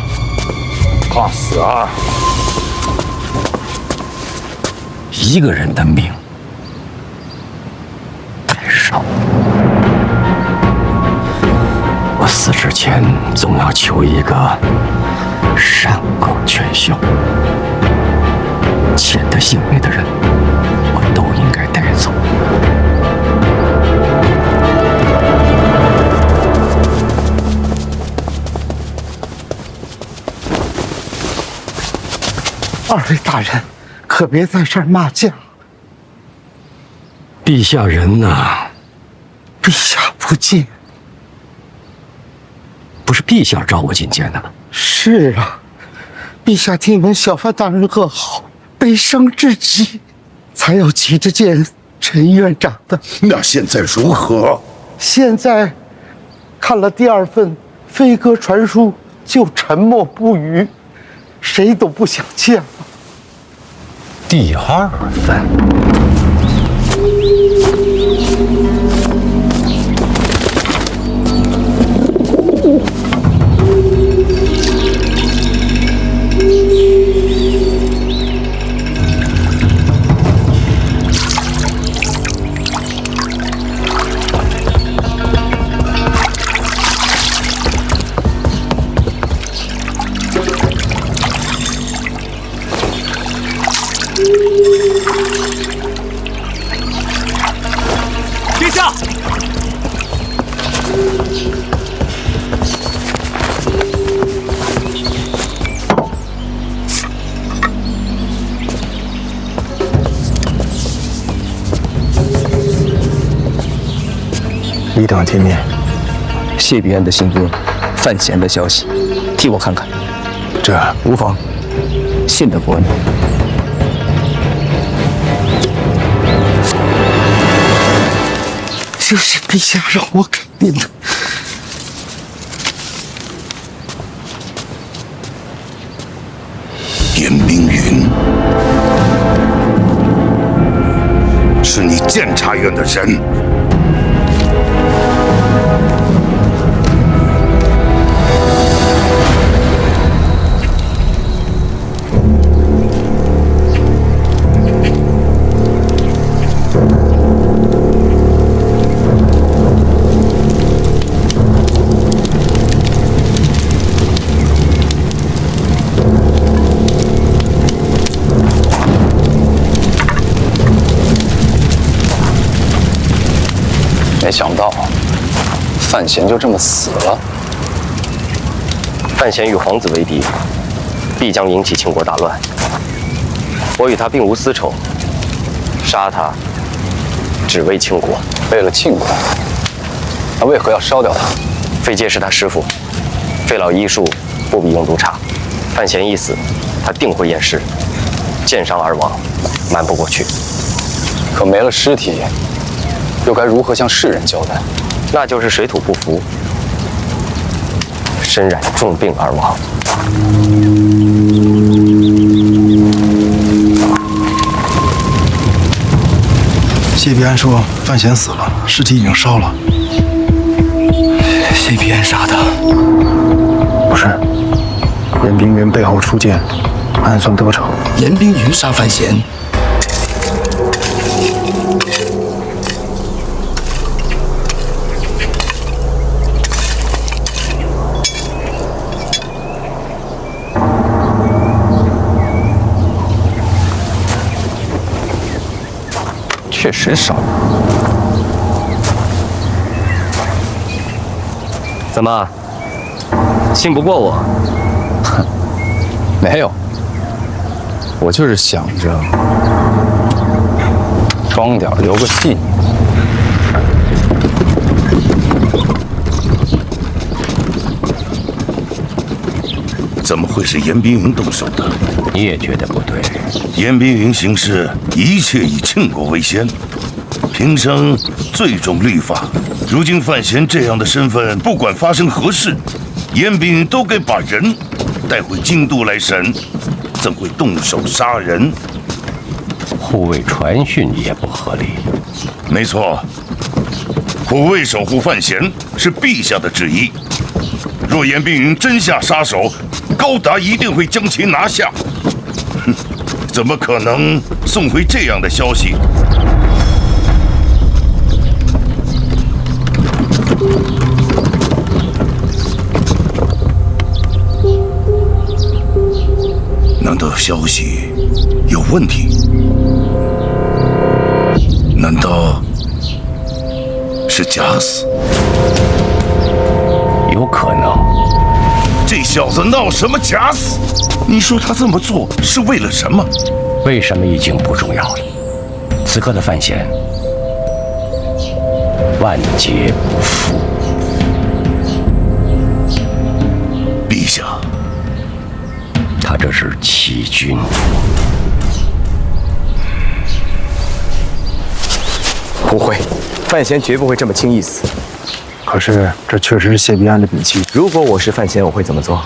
怕死啊？一个人的命太少，我死之前总要求一个善恶全消。欠他性命的人，我都应该带走。二位大人，可别在这儿骂将。陛下人呐，陛下不见。不是陛下召我觐见的吗？是啊，陛下听闻小范大人噩耗，悲伤至极，才要急着见陈院长的。那现在如何？现在看了第二份飞鸽传书，就沉默不语，谁都不想见了。第二份。殿下，李党见面，谢必安的行踪，范闲的消息，替我看看。这无妨，信得过你。这是陛下让我给您的。严明云是你监察院的人。没想到，范闲就这么死了。范闲与皇子为敌，必将引起秦国大乱。我与他并无私仇，杀他只为庆国。为了庆国，那为何要烧掉他？费介是他师父，费老医术不比用毒差。范闲一死，他定会验尸，箭伤而亡，瞒不过去。可没了尸体，又该如何向世人交代？那就是水土不服，身染重病而亡。谢必安说范闲死了，尸体已经烧了。CPN 杀的？不是，严冰云背后出剑，暗算得逞。严冰云杀范闲，确实少。怎么，信不过我？没有，我就是想着装点留个纪念。怎么会是严冰云动手的？你也觉得不对？严冰云行事一切以庆国为先，平生最重律法。如今范闲这样的身份，不管发生何事，严冰云都该把人带回京都来审，怎会动手杀人？护卫传讯也不合理。没错，护卫守护范闲是陛下的旨意。若严冰云真下杀手，高达一定会将其拿下。哼，怎么可能送回这样的消息？难道消息有问题？难道是假死？有可能。这小子闹什么假死？你说他这么做是为了什么？为什么已经不重要了。此刻的范闲万劫不复。陛下，他这是欺君。不会，范闲绝不会这么轻易死。可是这确实是谢必安的笔记。如果我是范闲，我会怎么做？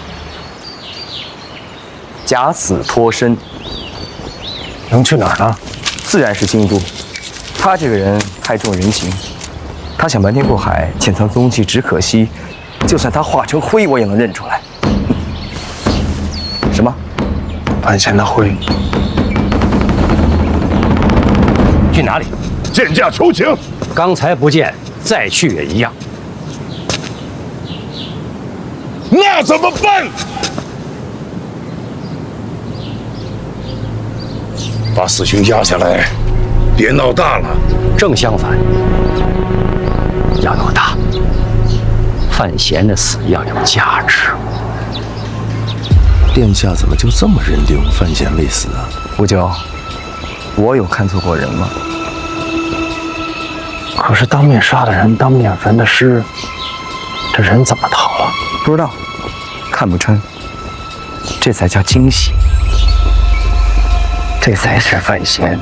假死脱身。能去哪儿呢？自然是京都。他这个人太重人情，他想瞒天过海，潜藏踪迹，只可惜，就算他化成灰，我也能认出来。什么？范闲的灰。去哪里？见驾求情。刚才不见，再去也一样。那怎么办？把死刑压下来，别闹大了。正相反，要闹大。范闲的死要有价值。殿下怎么就这么认定范闲未死啊？不就，我有看错过人吗？可是当面杀的人，当面焚的尸，这人怎么逃了？不知道，看不穿，这才叫惊喜，这才是范闲。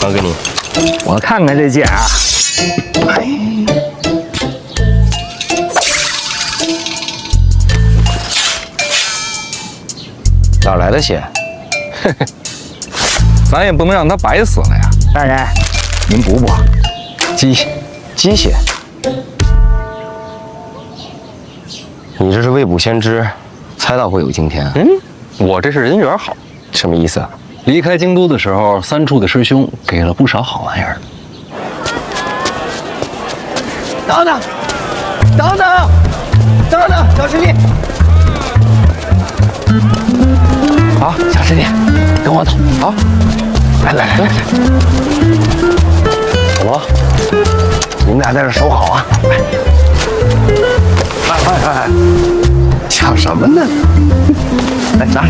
还给你，我看看这剑啊。哪来的血？嘿嘿，咱也不能让他白死了呀。大人，您补补，鸡血。你这是未卜先知，猜到会有今天。我这是人缘好，什么意思啊？离开京都的时候，三处的师兄给了不少好玩意儿。等等，小师弟！好，小师弟，跟我走。好，来。怎么？你们俩在这守好啊！快！想什么呢？来拿，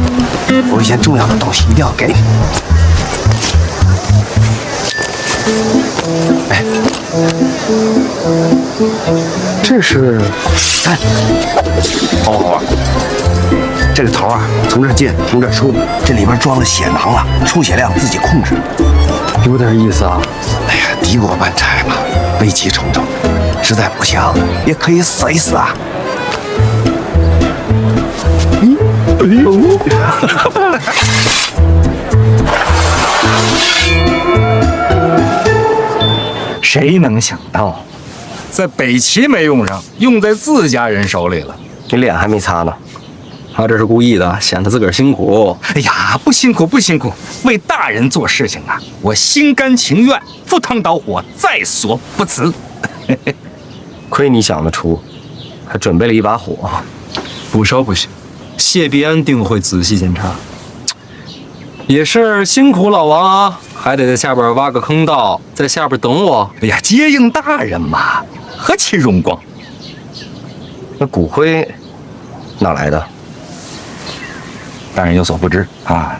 有一件重要的东西一定要给你。哎，这是，看。好不好玩？这个头啊，从这进，从这出，这里边装了血囊了，出血量自己控制。有点意思啊。哎呀，敌我半柴嘛，危急重重，实在不行也可以死一死啊。哎呦！谁能想到，在北齐没用上，用在自家人手里了？你脸还没擦呢。他这是故意的，显得自个儿辛苦。哎呀，不辛苦不辛苦，为大人做事情啊，我心甘情愿，赴汤蹈火，在所不辞。亏你想得出，还准备了一把火。不烧不行，谢必安定会仔细检查。也是辛苦老王啊，还得在下边挖个坑道，在下边等我。哎呀，接应大人嘛，何其荣光！那骨灰哪来的？大人有所不知啊，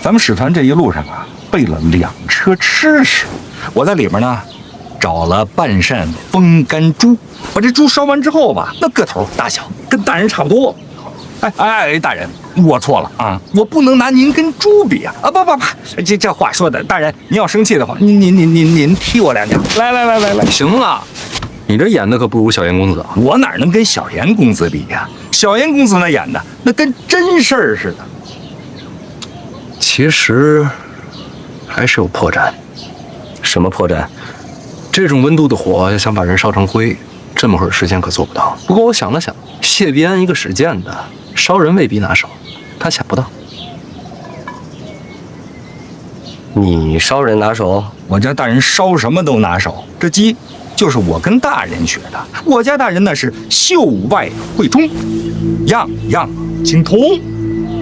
咱们使团这一路上啊，备了2车吃食，我在里面呢找了半扇风干猪，把这猪烧完之后吧，那个头大小跟大人差不多。哎，大人，我错了啊，我不能拿您跟猪比啊！不，这话说的，大人您要生气的话，您踢我2脚。来，行了，你这演的可不如小严公子啊！我哪能跟小严公子比呀？小严公子那演的那跟真事儿似的。其实还是有破绽。什么破绽？这种温度的火，要想把人烧成灰，这么会儿时间可做不到。不过我想了想，谢必安一个使剑的，烧人未必拿手，他想不到。你烧人拿手？我家大人烧什么都拿手，这鸡就是我跟大人学的。我家大人那是秀外慧中，样样精通，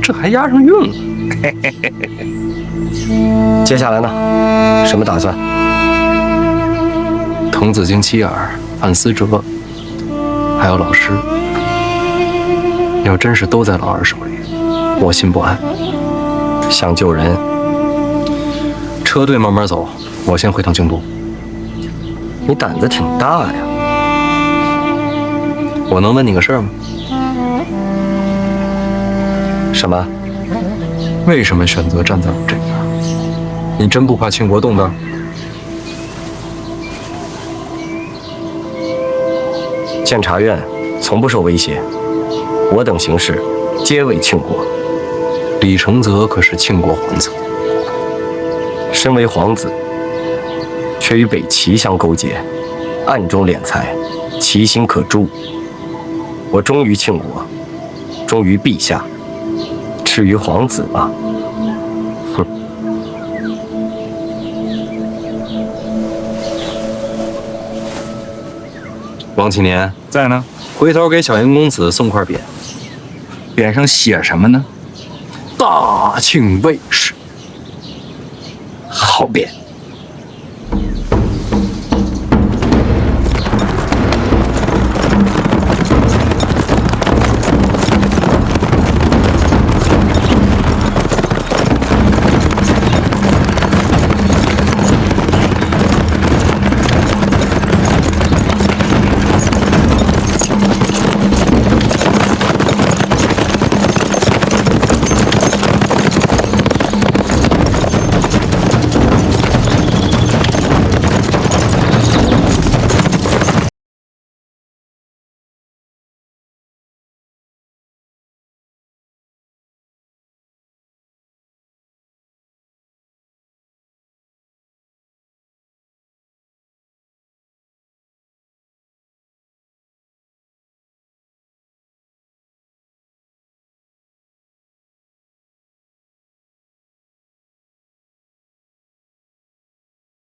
这还押上韵了。接下来呢？什么打算？滕子京、妻儿、范思哲，还有老师，要真是都在老二手里，我心不安。想救人，车队慢慢走，我先回趟京都。你胆子挺大呀！我能问你个事儿吗？什么？为什么选择站在我这边？你真不怕庆国动荡？监察院从不受威胁，我等行事皆为庆国。李承泽可是庆国皇子，身为皇子，却与北齐相勾结，暗中敛财，其心可诛。我忠于庆国，忠于陛下，至于皇子嘛，哼。王启年在呢，回头给小严公子送块匾，匾上写什么呢？大庆卫士。好匾。